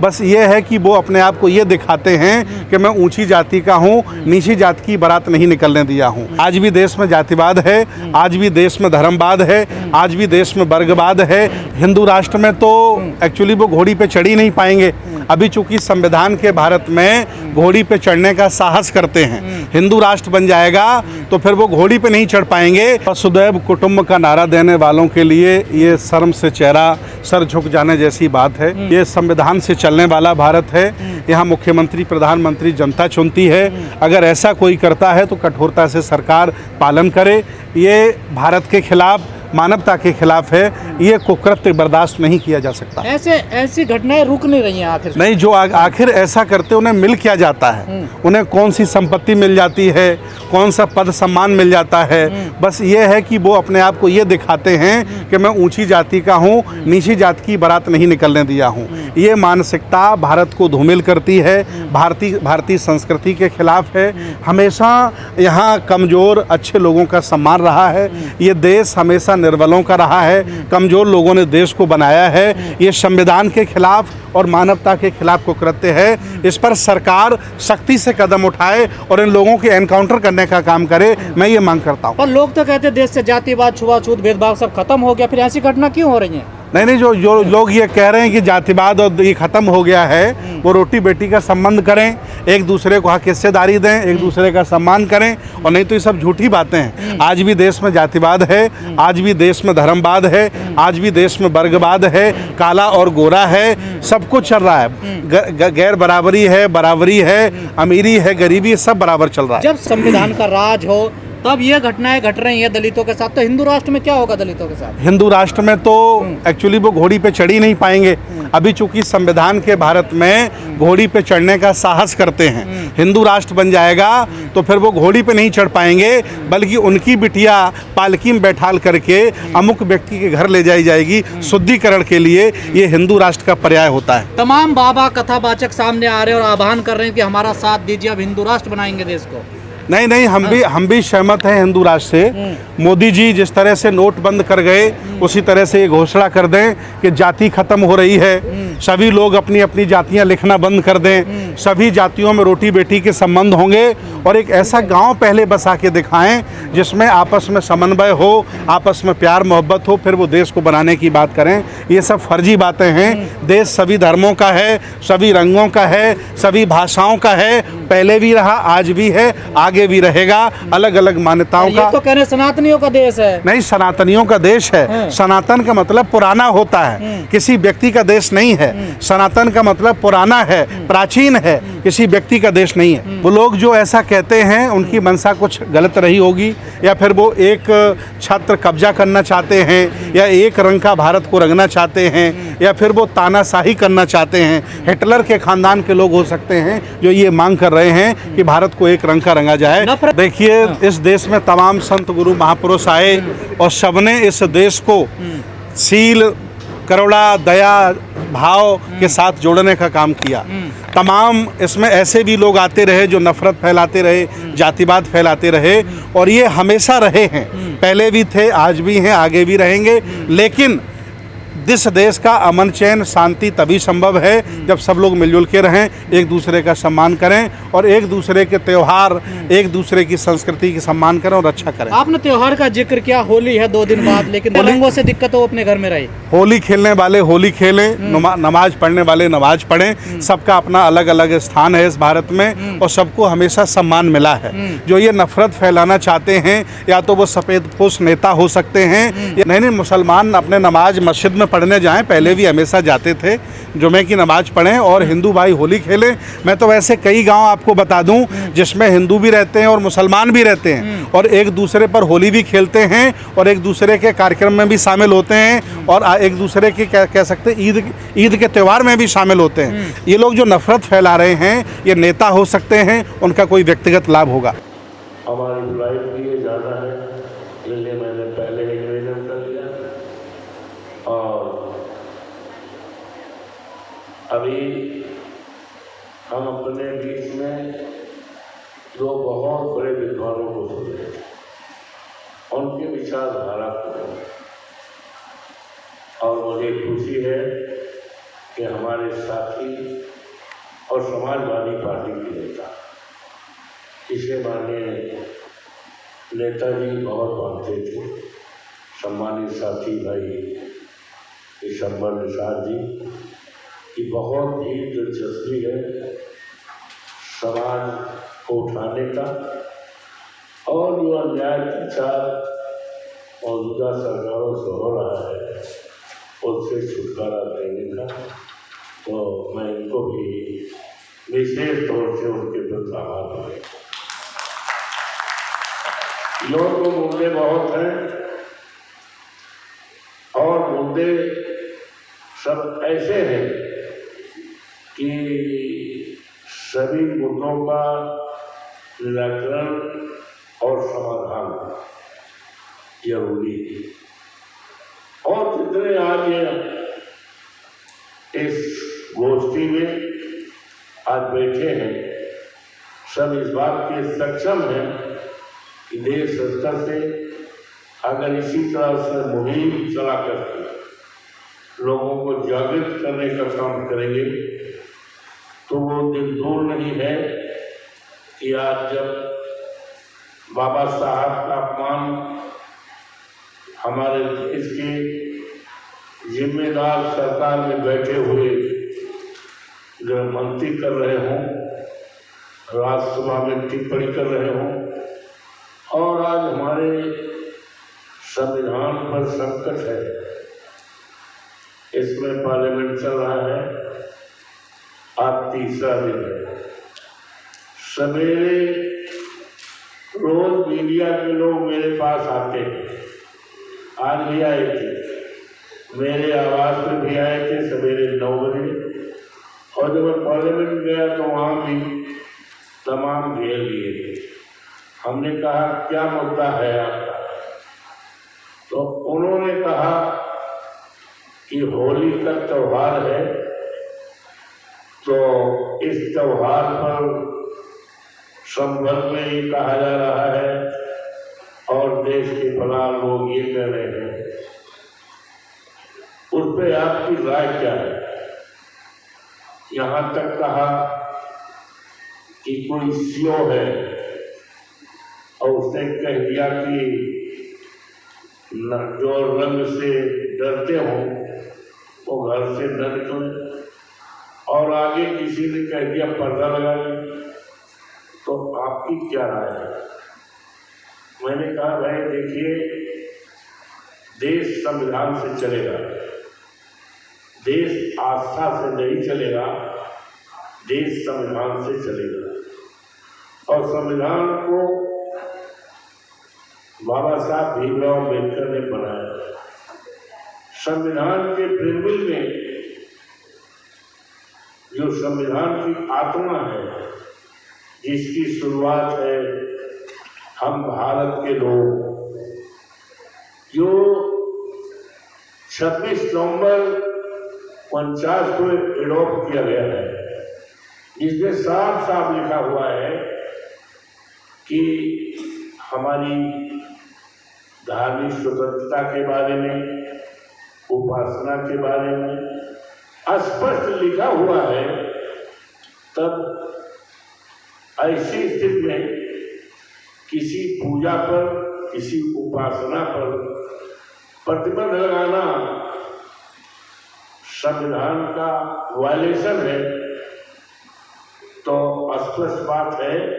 बस ये है कि वो अपने आप को ये दिखाते हैं कि मैं ऊंची जाति का हूँ, नीची जाति की बारात नहीं निकलने दिया हूँ। आज भी देश में जातिवाद है, आज भी देश में धर्मवाद है, आज भी देश में वर्गवाद है। हिंदू राष्ट्र में तो एक्चुअली वो घोड़ी पे चढ़ ही नहीं पाएंगे। अभी चूंकि संविधान के भारत में घोड़ी पे चढ़ने का साहस करते हैं, हिंदू राष्ट्र बन जाएगा तो फिर वो घोड़ी पे नहीं चढ़ पाएंगे। वसुधैव कुटुंब का नारा देने वालों के लिए ये शर्म से चेहरा सर झुक जाने जैसी बात है। ये संविधान से चलने वाला भारत है, यहाँ मुख्यमंत्री प्रधानमंत्री जनता चुनती है। अगर ऐसा कोई करता है तो कठोरता से सरकार पालन करे। ये भारत के खिलाफ, मानवता के खिलाफ है, ये कुकृत्य बर्दाश्त नहीं किया जा सकता। ऐसी घटनाएं रुक नहीं रही हैं आखिर नहीं, जो आखिर ऐसा करते उन्हें मिल क्या जाता है, उन्हें कौन सी संपत्ति मिल जाती है, कौन सा पद सम्मान मिल जाता है। बस ये है कि वो अपने आप को ये दिखाते हैं कि मैं ऊंची जाति का हूँ, नीची जाति की बारात नहीं निकलने दिया हूँ। ये मानसिकता भारत को धूमिल करती है, भारतीय संस्कृति के खिलाफ है। हमेशा यहाँ कमज़ोर अच्छे लोगों का सम्मान रहा है। ये देश हमेशा निर्बलों का रहा है, कमज़ोर लोगों ने देश को बनाया है। ये संविधान के खिलाफ और मानवता के खिलाफ कुकृत्य है। इस पर सरकार सख्ती से कदम उठाए और इन लोगों के एनकाउंटर करने का काम करे, मैं ये मांग करता हूँ। पर लोग तो कहते हैं देश से जातिवाद, छुआछूत, भेदभाव सब खत्म हो गया, फिर ऐसी घटना क्यों हो रही है? नहीं, जो लोग ये कह रहे हैं कि जातिवाद और ये ख़त्म हो गया है, वो रोटी बेटी का संबंध करें, एक दूसरे को हक हिस्सेदारी दें, एक दूसरे का सम्मान करें, और नहीं तो ये सब झूठी बातें हैं। आज भी देश में जातिवाद है, आज भी देश में धर्मवाद है, आज भी देश में वर्गवाद है, काला और गोरा है, सब कुछ चल रहा है। गैर बराबरी है, बराबरी है, अमीरी है, गरीबी, सब बराबर चल रहा है। जब संविधान का राज हो तब ये घटनाएं घट रही हैं दलितों के साथ, तो हिंदू राष्ट्र में क्या होगा दलितों के साथ? हिंदू राष्ट्र में तो एक्चुअली वो घोड़ी पे चढ़ ही नहीं पाएंगे। अभी चूंकि संविधान के भारत में घोड़ी पे चढ़ने का साहस करते हैं, हिंदू राष्ट्र बन जाएगा तो फिर वो घोड़ी पे नहीं चढ़ पाएंगे, बल्कि उनकी बिटिया पालकी में बैठाल करके अमुक व्यक्ति के घर ले जाई जाएगी शुद्धिकरण के लिए। ये हिंदू राष्ट्र का पर्याय होता है। तमाम बाबा कथावाचक सामने आ रहे हैं और आह्वान कर रहे हैं कि हमारा साथ दीजिए, अब हिंदू राष्ट्र बनाएंगे देश को। नहीं, हम भी सहमत हैं हिंदू राष्ट्र से। मोदी जी जिस तरह से नोट बंद कर गए, उसी तरह से ये घोषणा कर दें कि जाति खत्म हो रही है, सभी लोग अपनी अपनी जातियां लिखना बंद कर दें, सभी जातियों में रोटी बेटी के संबंध होंगे, और एक ऐसा गांव पहले बसा के दिखाएं जिसमें आपस में समन्वय हो, आपस में प्यार मोहब्बत हो, फिर वो देश को बनाने की बात करें। ये सब फर्जी बातें हैं। देश सभी धर्मों का है, सभी रंगों का है, सभी भाषाओं का है, पहले भी रहा, आज भी है, आगे भी रहेगा। अलग अलग मान्यताओं का, ये तो कहने सनातनियों का देश है। नहीं, सनातनियों का देश है। सनातन का मतलब पुराना होता है, किसी व्यक्ति का देश नहीं है। सनातन का मतलब पुराना है, प्राचीन है, किसी व्यक्ति का देश नहीं है। वो लोग जो ऐसा कहते हैं उनकी मंशा कुछ गलत रही होगी, या फिर वो एक छत्र कब्जा करना चाहते हैं, या एक रंग का भारत को रंगना चाहते हैं, या फिर वो तानाशाही करना चाहते हैं। हिटलर के खानदान के लोग हो सकते हैं जो ये मांग कर रहे हैं कि भारत को एक रंग का रंगा जाए। देखिए, इस देश में तमाम संत गुरु महापुरुष आए और सबने इस देश को शील, करुणा, दया भाव के साथ जोड़ने का काम किया। तमाम इसमें ऐसे भी लोग आते रहे जो नफरत फैलाते रहे, जातिवाद फैलाते रहे, और ये हमेशा रहे हैं, पहले भी थे, आज भी हैं, आगे भी रहेंगे। लेकिन इस देश का अमन चैन शांति तभी संभव है जब सब लोग मिलजुल के रहें, एक दूसरे का सम्मान करें, और एक दूसरे के त्यौहार, एक दूसरे की संस्कृति की सम्मान करें और अच्छा करें। आपने त्योहार का जिक्र किया, होली है 2 दिन बाद, लेकिन रंगों से दिक्कत हो, अपने घर में रहे। होली खेलने वाले होली खेलें, नमाज पढ़ने वाले नमाज पढ़ें। सबका अपना अलग अलग स्थान है इस भारत में, और सबको हमेशा सम्मान मिला है। जो ये नफरत फैलाना चाहते हैं, या तो वो सफ़ेद पोश नेता हो सकते हैं, या नहीं, मुसलमान अपने नमाज मस्जिद में पढ़ने जाएं, पहले भी हमेशा जाते थे, जुमे की नमाज पढ़ें, और हिंदू भाई होली खेलें। मैं तो वैसे कई गांव आपको बता दूं जिसमें हिंदू भी रहते हैं और मुसलमान भी रहते हैं, और एक दूसरे पर होली भी खेलते हैं, और एक दूसरे के कार्यक्रम में भी शामिल होते हैं, और एक दूसरे के कह सकते हैं ईद के त्यौहार में भी शामिल होते हैं। ये लोग जो नफरत फैला रहे हैं, ये नेता हो सकते हैं, उनका कोई व्यक्तिगत लाभ होगा। हमारी फ्लाइट भी ज़्यादा है, इसलिए मैंने पहले ही निवेदन कर लिया, और अभी हम अपने बीच में 2 बहुत बड़े विद्वानों को सुने, उनकी विचारधारा को, और मुझे खुशी है कि हमारे साथी और समाजवादी पार्टी के नेता, इसे माननीय नेताजी बहुत मानते थे। सम्मानित साथी भाई दिसंबर निसार जी की बहुत ही दिलचस्पी है समाज को उठाने का और जो अन्याय प्रचार मौजूदा सरकारों से हो रहा है उससे छुटकारा देने का। तो मैं इनको भी विशेष तौर से उनके प्रति आभार मानता हूँ। योग तो मुद्दे बहुत हैं और मुद्दे सब ऐसे हैं कि सभी मुद्दों का निराकरण और समाधान जरूरी है। और जितने आज इस गोष्ठी में आज बैठे हैं सब इस बात के सक्षम हैं कि देश स्तर से अगर इसी तरह से मुहिम चला करके लोगों को जागृत करने का काम करेंगे तो वो दिन दूर नहीं है कि आज जब बाबा साहब का अपमान हमारे देश के जिम्मेदार सरकार में बैठे हुए जो मंत्री कर रहे हों, राज्यसभा में टिप्पणी कर रहे हों और आज हमारे संविधान पर संकट है। इसमें पार्लियामेंट चल रहा है, आज तीसरा दिन है। सवेरे रोज मीडिया के लोग मेरे पास आते हैं, आज भी आए थे, मेरे आवास पे भी आए थे सवेरे 9 बजे और जब मैं पार्लियामेंट गया तो वहाँ भी तमाम घेर लिए थे। हमने कहा क्या मुद्दा है आपका? तो उन्होंने कहा कि होली का त्योहार है तो इस त्योहार पर संदर्भ में ये कहा जा रहा है और देश के फलां लोग ये कह रहे हैं, उस पर आपकी राय क्या है? यहाँ तक कहा कि कोई सीओ है और उसने कह दिया कि जो रंग से डरते हो वो घर से न निकले और आगे किसी ने कह दिया पर्दा लगा लें। तो आपकी क्या राय है? मैंने कहा भाई देखिए, देश संविधान से चलेगा, देश आस्था से नहीं चलेगा, देश संविधान से चलेगा। और संविधान को बाबा साहब भीमराव अम्बेडकर ने बनाया। संविधान के प्रेमिल में जो संविधान की आत्मा है, जिसकी शुरुआत है हम भारत के लोग, जो 26 नवंबर 49 को एडॉप्ट किया गया है, जिसमें साफ साफ लिखा हुआ है कि हमारी धार्मिक स्वतंत्रता के बारे में, उपासना के बारे में स्पष्ट लिखा हुआ है। तब ऐसी स्थिति में किसी पूजा पर, किसी उपासना पर प्रतिबंध लगाना संविधान का वायलेशन है। तो स्पष्ट बात है